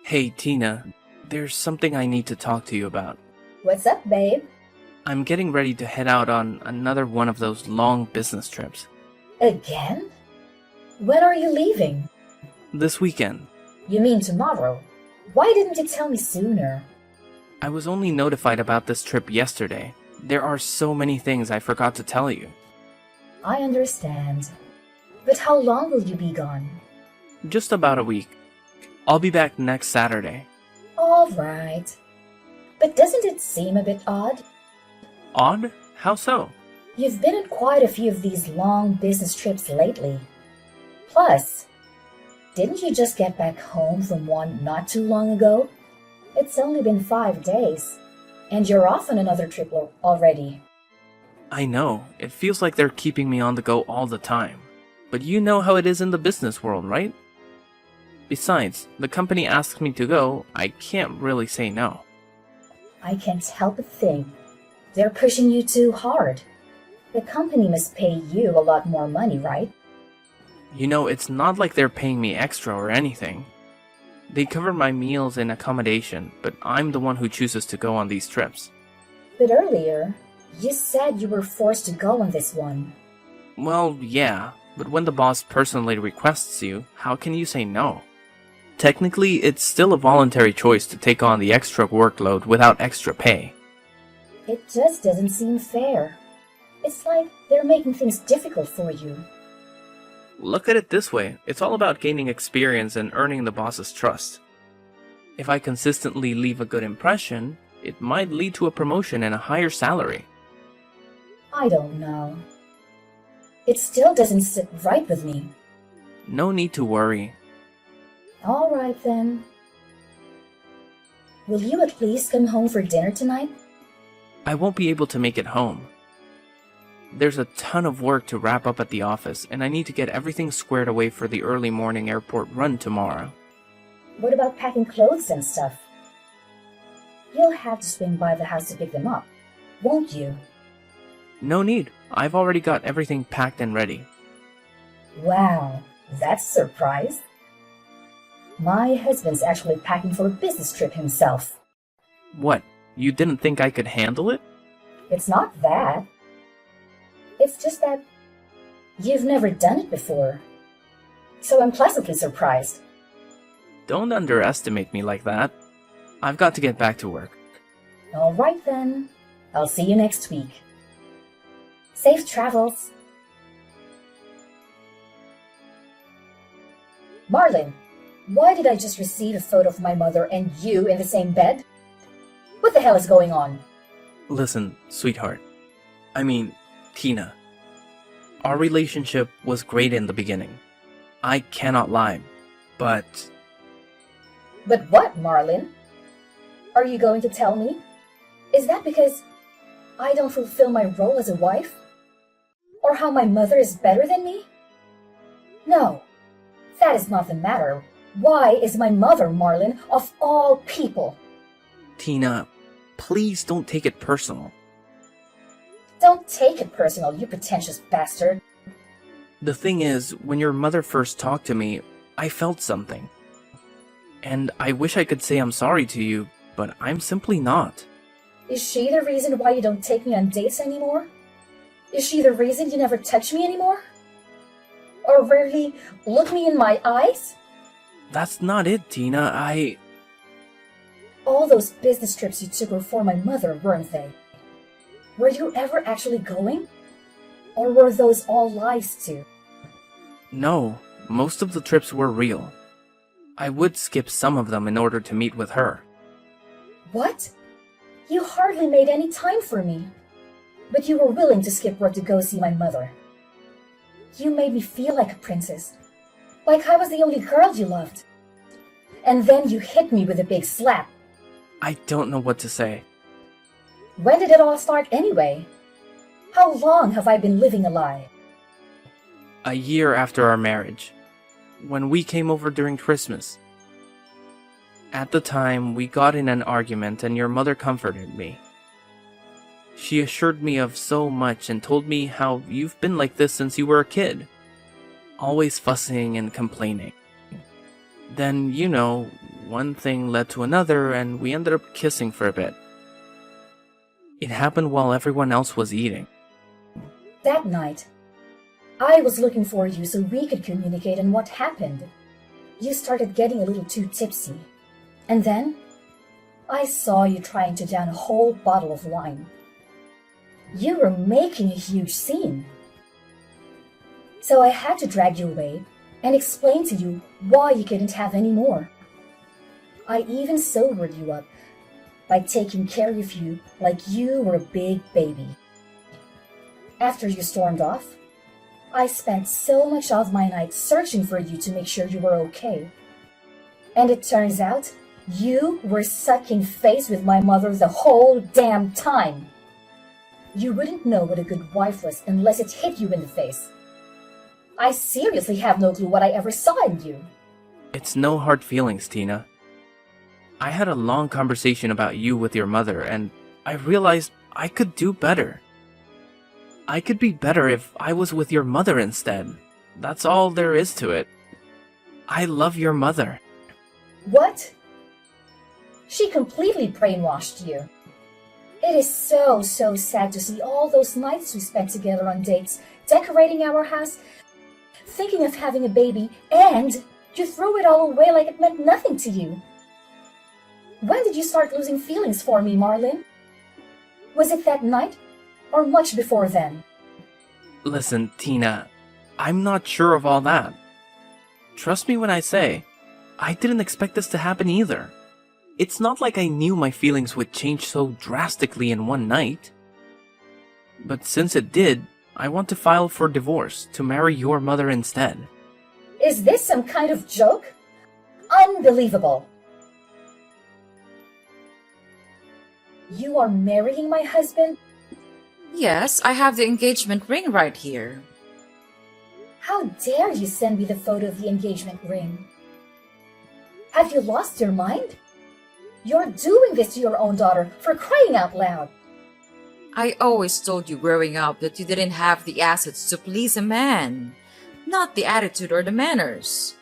Hey, Tina, there's something I need to talk to you about. What's up, babe? I'm getting ready to head out on another one of those long business trips. Again? When are you leaving? This weekend. You mean tomorrow? Why didn't you tell me sooner? I was only notified about this trip yesterday. There are so many things I forgot to tell you. I understand. But how long will you be gone? Just about a week. I'll be back next Saturday. All right. But doesn't it seem a bit odd? Odd? How so? You've been on quite a few of these long business trips lately. Plus, didn't you just get back home from one not too long ago? It's only been 5 days, and you're off on another trip already. I know, it feels like they're keeping me on the go all the time. But you know how it is in the business world, right? Besides, the company asks me to go, I can't really say no. I can't help but think they're pushing you too hard. The company must pay you a lot more money, right? You know, it's not like they're paying me extra or anything. They cover my meals and accommodation, but I'm the one who chooses to go on these trips. But earlier, you said you were forced to go on this one. Well, yeah, but when the boss personally requests you, how can you say no? Technically, it's still a voluntary choice to take on the extra workload without extra pay. It just doesn't seem fair. It's like they're making things difficult for you. Look at it this way, it's all about gaining experience and earning the boss's trust. If I consistently leave a good impression, it might lead to a promotion and a higher salary. I don't know. It still doesn't sit right with me. No need to worry. All right then. Will you at least come home for dinner tonight? I won't be able to make it home. There's a ton of work to wrap up at the office, and I need to get everything squared away for the early morning airport run tomorrow. What about packing clothes and stuff? You'll have to swing by the house to pick them up, won't you? No need. I've already got everything packed and ready. Wow, that's a surprise. My husband's actually packing for a business trip himself. What? You didn't think I could handle it? It's not that. It's just that you've never done it before. So I'm pleasantly surprised. Don't underestimate me like that. I've got to get back to work. All right then. I'll see you next week. Safe travels. Marlin, why did I just receive a photo of my mother and you in the same bed? What the hell is going on? Listen, sweetheart. Tina. Our relationship was great in the beginning. I cannot lie, but... But what, Marlin? Are you going to tell me? Is that because I don't fulfill my role as a wife? Or how my mother is better than me? No, that is not the matter. Why is my mother, Marlin, of all people? Tina, please don't take it personal. Don't take it personal, you pretentious bastard. The thing is, when your mother first talked to me, I felt something. And I wish I could say I'm sorry to you, but I'm simply not. Is she the reason why you don't take me on dates anymore? Is she the reason you never touch me anymore? Or rarely look me in my eyes? That's not it, Tina. All those business trips you took were for my mother, weren't they? Were you ever actually going? Or were those all lies too? No, most of the trips were real. I would skip some of them in order to meet with her. What? You hardly made any time for me. But you were willing to skip work to go see my mother. You made me feel like a princess. Like I was the only girl you loved. And then you hit me with a big slap. I don't know what to say. When did it all start anyway? How long have I been living a lie? A year after our marriage, when we came over during Christmas. At the time, we got in an argument and your mother comforted me. She assured me of so much and told me how you've been like this since you were a kid. Always fussing and complaining. Then, one thing led to another, and we ended up kissing for a bit. It happened while everyone else was eating. That night, I was looking for you so we could communicate on what happened. You started getting a little too tipsy. And then, I saw you trying to down a whole bottle of wine. You were making a huge scene. So I had to drag you away and explain to you why you couldn't have any more. I even sobered you up by taking care of you like you were a big baby. After you stormed off, I spent so much of my night searching for you to make sure you were okay. And it turns out, you were sucking face with my mother the whole damn time. You wouldn't know what a good wife was unless it hit you in the face. I seriously have no clue what I ever saw in you. It's no hard feelings, Tina. I had a long conversation about you with your mother, and I realized I could do better. I could be better if I was with your mother instead. That's all there is to it. I love your mother. What? She completely brainwashed you. It is so sad to see all those nights we spent together on dates, decorating our house, thinking of having a baby, and you threw it all away like it meant nothing to you. When did you start losing feelings for me, Marlin? Was it that night, or much before then? Listen, Tina, I'm not sure of all that. Trust me when I say, I didn't expect this to happen either. It's not like I knew my feelings would change so drastically in one night. But since it did, I want to file for divorce to marry your mother instead. Is this some kind of joke? Unbelievable. You are marrying my husband? Yes, I have the engagement ring right here. How dare you send me the photo of the engagement ring? Have you lost your mind? You're doing this to your own daughter, for crying out loud. I always told you growing up that you didn't have the assets to please a man, not the attitude or the manners.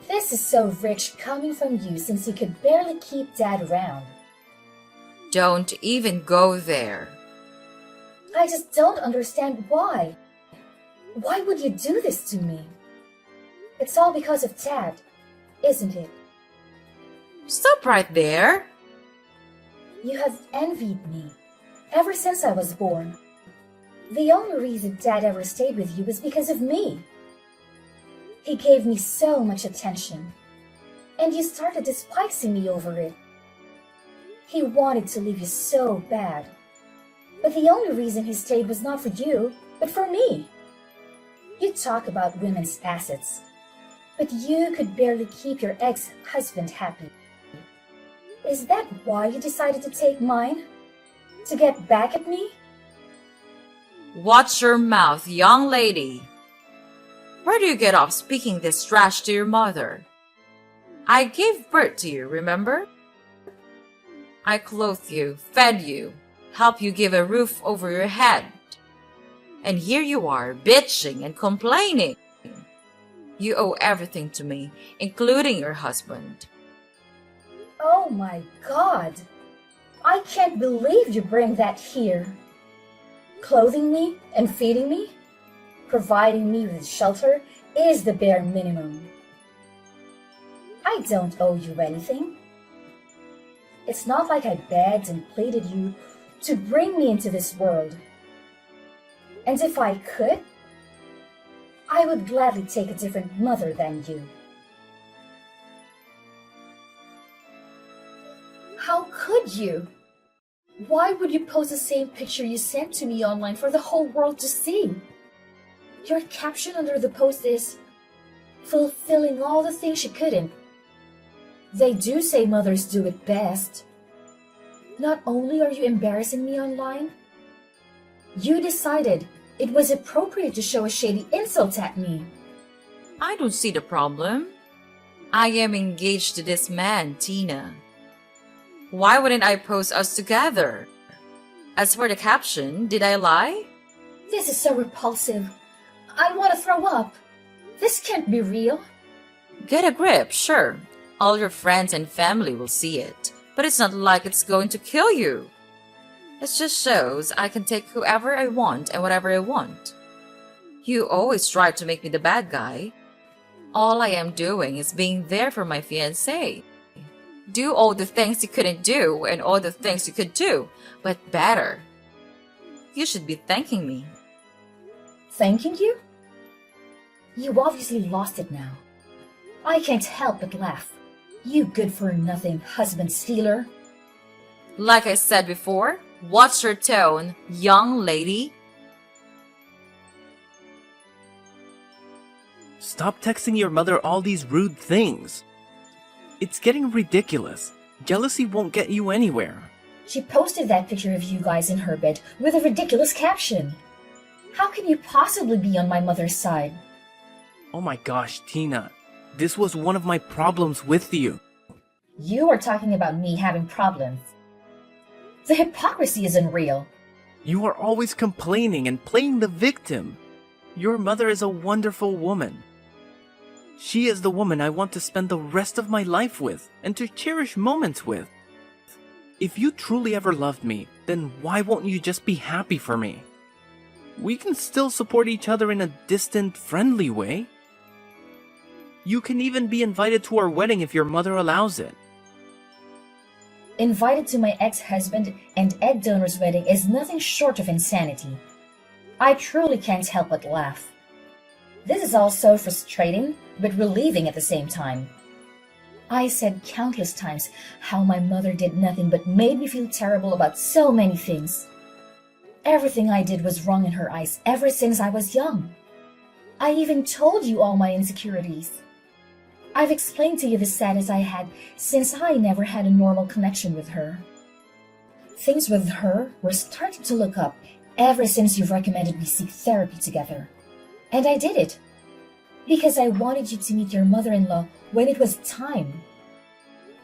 This is so rich coming from you since you could barely keep Dad around. Don't even go there. I just don't understand why. Why would you do this to me? It's all because of Dad, isn't it? Stop right there. You have envied me ever since I was born. The only reason Dad ever stayed with you was because of me. He gave me so much attention, and you started despising me over it. He wanted to leave you so bad, but the only reason he stayed was not for you, but for me. You talk about women's assets, but you could barely keep your ex-husband happy. Is that why you decided to take mine? To get back at me? Watch your mouth, young lady. Where do you get off speaking this trash to your mother? I gave birth to you, remember? I clothed you, fed you, helped you give a roof over your head. And here you are, bitching and complaining. You owe everything to me, including your husband. Oh my God! I can't believe you bring that here. Clothing me and feeding me, providing me with shelter is the bare minimum. I don't owe you anything. It's not like I begged and pleaded you to bring me into this world. And if I could, I would gladly take a different mother than you. How could you? Why would you post the same picture you sent to me online for the whole world to see? Your caption under the post is, fulfilling all the things you couldn't. They do say mothers do it best. Not only are you embarrassing me online, you decided it was appropriate to show a shady insult at me. I don't see the problem. I am engaged to this man, Tina. Why wouldn't I post us together? As for the caption, did I lie? This is so repulsive. I want to throw up. This can't be real. Get a grip, sure. All your friends and family will see it, but it's not like it's going to kill you. It just shows I can take whoever I want and whatever I want. You always try to make me the bad guy. All I am doing is being there for my fiancé. Do all the things you couldn't do and all the things you could do, but better. You should be thanking me. Thanking you? You obviously lost it now. I can't help but laugh. You good-for-nothing husband stealer. Like I said before, watch your tone, young lady. Stop texting your mother all these rude things. It's getting ridiculous. Jealousy won't get you anywhere. She posted that picture of you guys in her bed with a ridiculous caption. How can you possibly be on my mother's side? Oh my gosh, Tina. This was one of my problems with you. You are talking about me having problems. The hypocrisy is unreal. You are always complaining and playing the victim. Your mother is a wonderful woman. She is the woman I want to spend the rest of my life with and to cherish moments with. If you truly ever loved me, then why won't you just be happy for me? We can still support each other in a distant, friendly way. You can even be invited to our wedding if your mother allows it. Invited to my ex-husband and egg donor's wedding is nothing short of insanity. I truly can't help but laugh. This is all so frustrating, but relieving at the same time. I said countless times how my mother did nothing but made me feel terrible about so many things. Everything I did was wrong in her eyes ever since I was young. I even told you all my insecurities. I've explained to you the sadness I had since I never had a normal connection with her. Things with her were starting to look up ever since you've recommended we seek therapy together. And I did it, because I wanted you to meet your mother-in-law when it was time.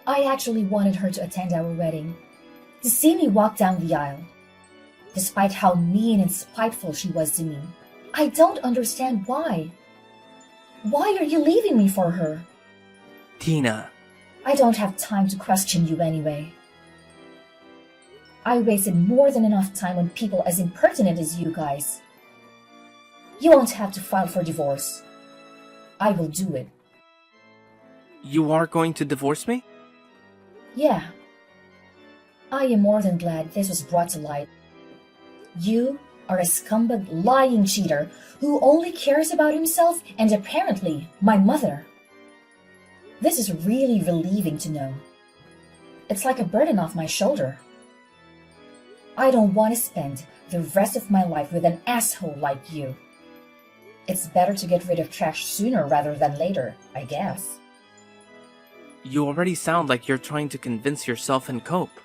I actually wanted her to attend our wedding, to see me walk down the aisle. Despite how mean and spiteful she was to me, I don't understand why. Why are you leaving me for her? Tina. I don't have time to question you anyway. I wasted more than enough time on people as impertinent as you guys. You won't have to file for divorce. I will do it. You are going to divorce me? Yeah. I am more than glad this was brought to light. You are a scumbag lying cheater who only cares about himself and apparently my mother. This is really relieving to know. It's like a burden off my shoulder. I don't want to spend the rest of my life with an asshole like you. It's better to get rid of trash sooner rather than later, I guess. You already sound like you're trying to convince yourself and cope.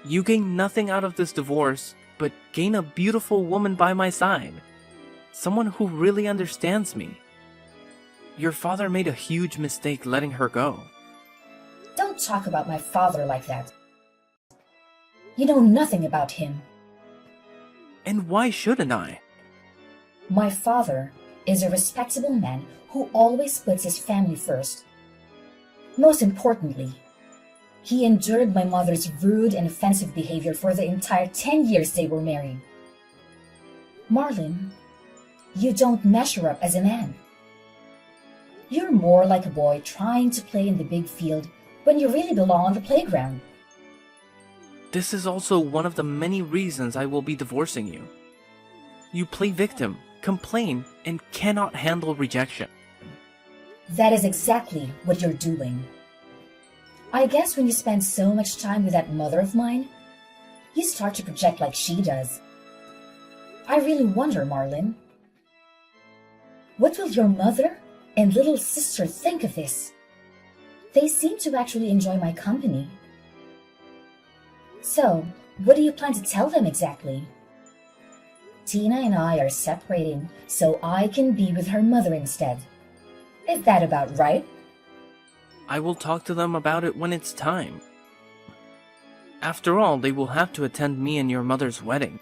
You gain nothing out of this divorce, but gain a beautiful woman by my side. Someone who really understands me. Your father made a huge mistake letting her go. Don't talk about my father like that. You know nothing about him. And why shouldn't I? My father is a respectable man who always puts his family first. Most importantly, he endured my mother's rude and offensive behavior for the entire 10 years they were married. Marlin, you don't measure up as a man. You're more like a boy trying to play in the big field when you really belong on the playground. This is also one of the many reasons I will be divorcing you. You play victim, complain, and cannot handle rejection. That is exactly what you're doing. I guess when you spend so much time with that mother of mine, you start to project like she does. I really wonder, Marlin. What will your mother and little sister think of this? They seem to actually enjoy my company. So, what do you plan to tell them exactly? Tina and I are separating so I can be with her mother instead. Is that about right? I will talk to them about it when it's time. After all, they will have to attend me and your mother's wedding.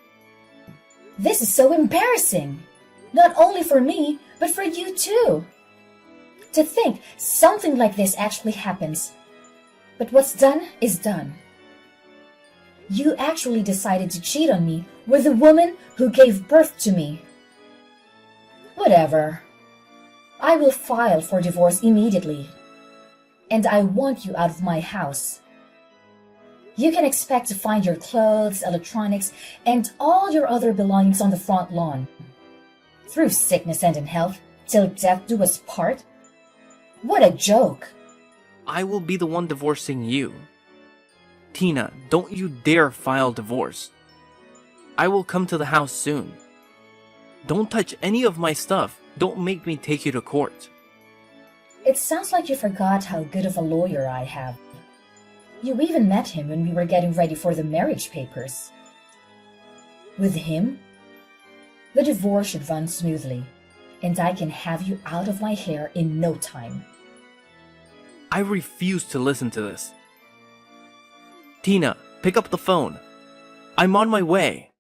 This is so embarrassing. Not only for me, but for you too. To think something like this actually happens. But what's done is done. You actually decided to cheat on me with the woman who gave birth to me. Whatever. I will file for divorce immediately. And I want you out of my house. You can expect to find your clothes, electronics, and all your other belongings on the front lawn. Through sickness and in health, till death do us part. What a joke! I will be the one divorcing you. Tina, don't you dare file divorce. I will come to the house soon. Don't touch any of my stuff. Don't make me take you to court. It sounds like you forgot how good of a lawyer I have. You even met him when we were getting ready for the marriage papers. With him, the divorce should run smoothly, and I can have you out of my hair in no time. I refuse to listen to this. Tina, pick up the phone. I'm on my way.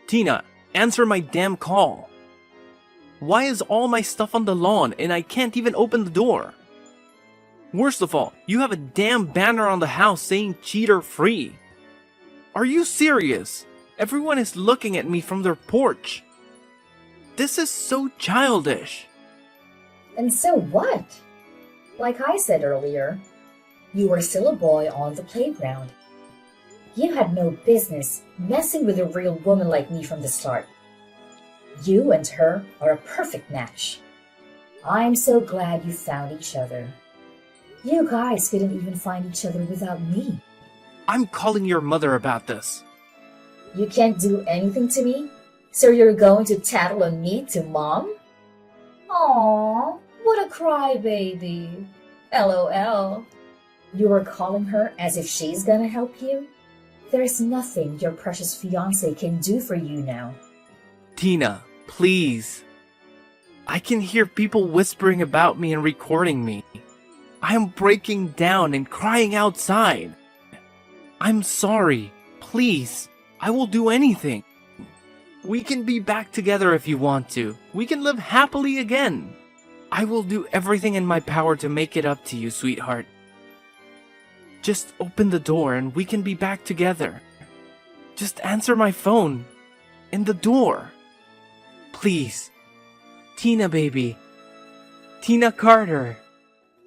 Tina, answer my damn call. Why is all my stuff on the lawn and I can't even open the door? Worst of all, you have a damn banner on the house saying cheater free. Are you serious? Everyone is looking at me from their porch. This is so childish. And so what? Like I said earlier, you were still a boy on the playground. You had no business messing with a real woman like me from the start. You and her are a perfect match. I'm so glad you found each other. You guys couldn't even find each other without me. I'm calling your mother about this. You can't do anything to me? So you're going to tattle on me to Mom? Aww, what a crybaby. LOL. You were calling her as if she's gonna help you? There's nothing your precious fiancé can do for you now. Tina, please. I can hear people whispering about me and recording me. I am breaking down and crying outside. I'm sorry. Please. I will do anything. We can be back together if you want to. We can live happily again. I will do everything in my power to make it up to you, sweetheart. Just open the door and we can be back together. Just answer my phone. In the door. Please. Tina, baby. Tina Carter.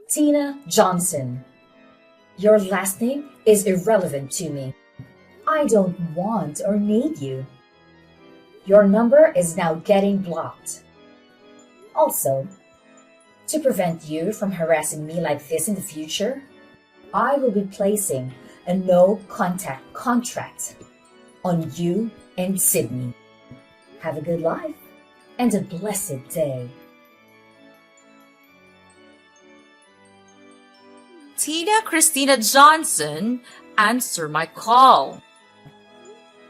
Tina Johnson. Your last name is irrelevant to me. I don't want or need you. Your number is now getting blocked. Also, to prevent you from harassing me like this in the future, I will be placing a no-contact contract on you and Sydney. Have a good life and a blessed day. Tina Christina Johnson, answer my call.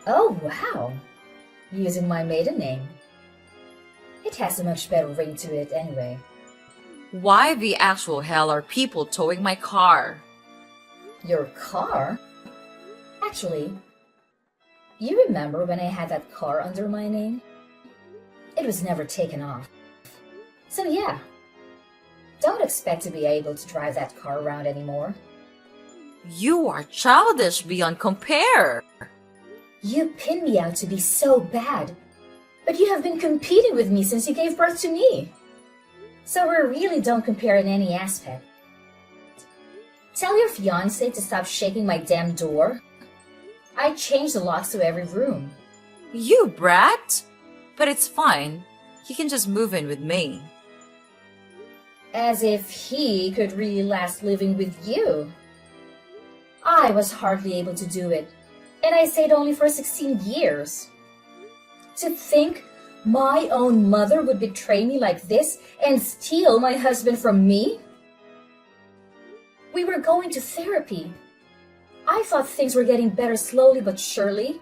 Oh, wow. Using my maiden name. It has a much better ring to it anyway. Why the actual hell are people towing my car? Your car? Actually, you remember when I had that car under my name? It was never taken off. So yeah, don't expect to be able to drive that car around anymore. You are childish beyond compare. You pin me out to be so bad, but you have been competing with me since you gave birth to me. So we really don't compare in any aspect. Tell your fiancé to stop shaking my damn door. I changed the locks to every room. You brat! But it's fine. He can just move in with me. As if he could really last living with you. I was hardly able to do it, and I stayed only for 16 years. To think my own mother would betray me like this and steal my husband from me? We were going to therapy. I thought things were getting better slowly but surely.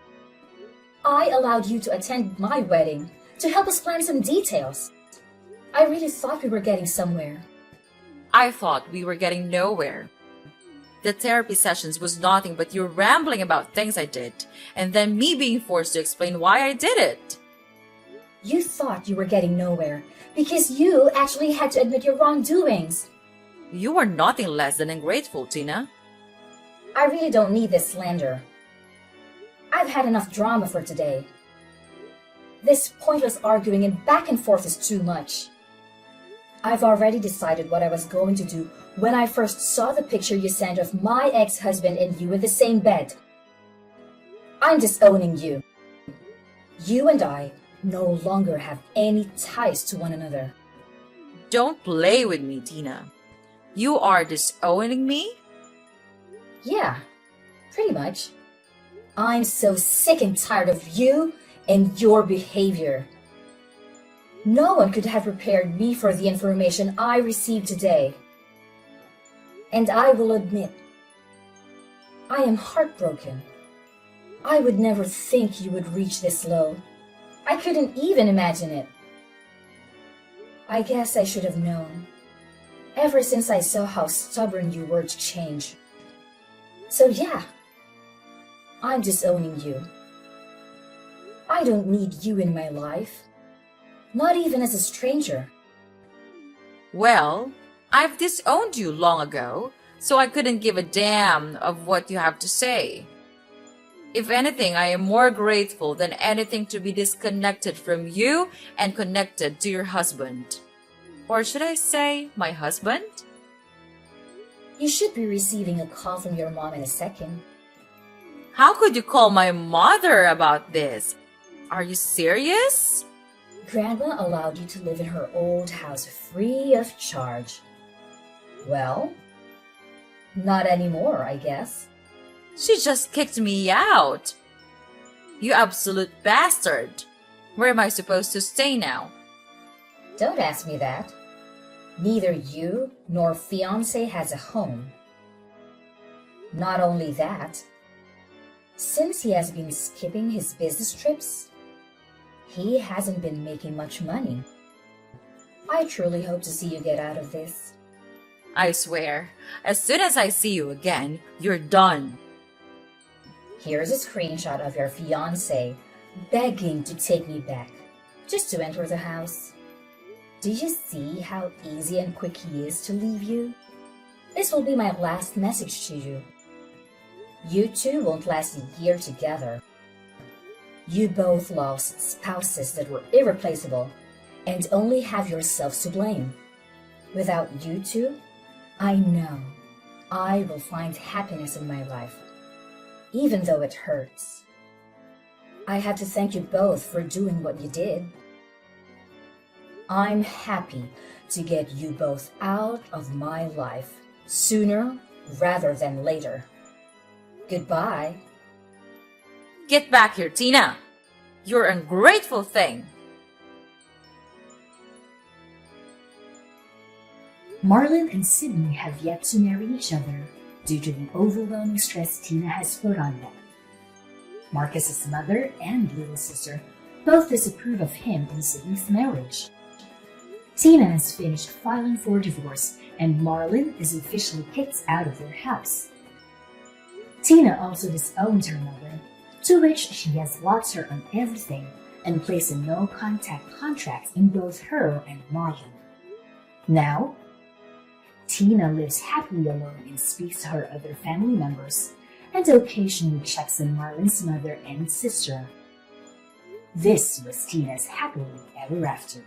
I allowed you to attend my wedding to help us plan some details. I really thought we were getting somewhere. I thought we were getting nowhere. The therapy sessions was nothing but you rambling about things I did, and then me being forced to explain why I did it. You thought you were getting nowhere because you actually had to admit your wrongdoings. You are nothing less than ungrateful, Tina. I really don't need this slander. I've had enough drama for today. This pointless arguing and back and forth is too much. I've already decided what I was going to do when I first saw the picture you sent of my ex-husband and you in the same bed. I'm disowning you. You and I no longer have any ties to one another. Don't play with me, Tina. You are disowning me? Yeah, pretty much. I'm so sick and tired of you and your behavior. No one could have prepared me for the information I received today. And I will admit, I am heartbroken. I would never think you would reach this low. I couldn't even imagine it. I guess I should have known, ever since I saw how stubborn you were to change. So yeah, I'm disowning you. I don't need you in my life, not even as a stranger. Well, I've disowned you long ago, so I couldn't give a damn of what you have to say. If anything, I am more grateful than anything to be disconnected from you and connected to your husband. Or should I say, my husband? You should be receiving a call from your mom in a second. How could you call my mother about this? Are you serious? Grandma allowed you to live in her old house free of charge. Well, not anymore, I guess. She just kicked me out. You absolute bastard. Where am I supposed to stay now? Don't ask me that. Neither you nor fiancé has a home. Not only that, since he has been skipping his business trips, he hasn't been making much money. I truly hope to see you get out of this. I swear, as soon as I see you again, you're done. Here's a screenshot of your fiancé begging to take me back, just to enter the house. Do you see how easy and quick he is to leave you? This will be my last message to you. You two won't last a year together. You both lost spouses that were irreplaceable and only have yourselves to blame. Without you two, I know I will find happiness in my life, even though it hurts. I have to thank you both for doing what you did. I'm happy to get you both out of my life sooner rather than later. Goodbye. Get back here, Tina. You're an ungrateful thing. Marlon and Sydney have yet to marry each other due to the overwhelming stress Tina has put on them. Marcus's mother and little sister both disapprove of him and Sydney's marriage. Tina has finished filing for divorce and Marlon is officially kicked out of their house. Tina also disowned her mother, to which she has locked her on everything and placed a no-contact contract in both her and Marlon. Now, Tina lives happily alone and speaks to her other family members and occasionally checks on Marlon's mother and sister. This was Tina's happily ever after.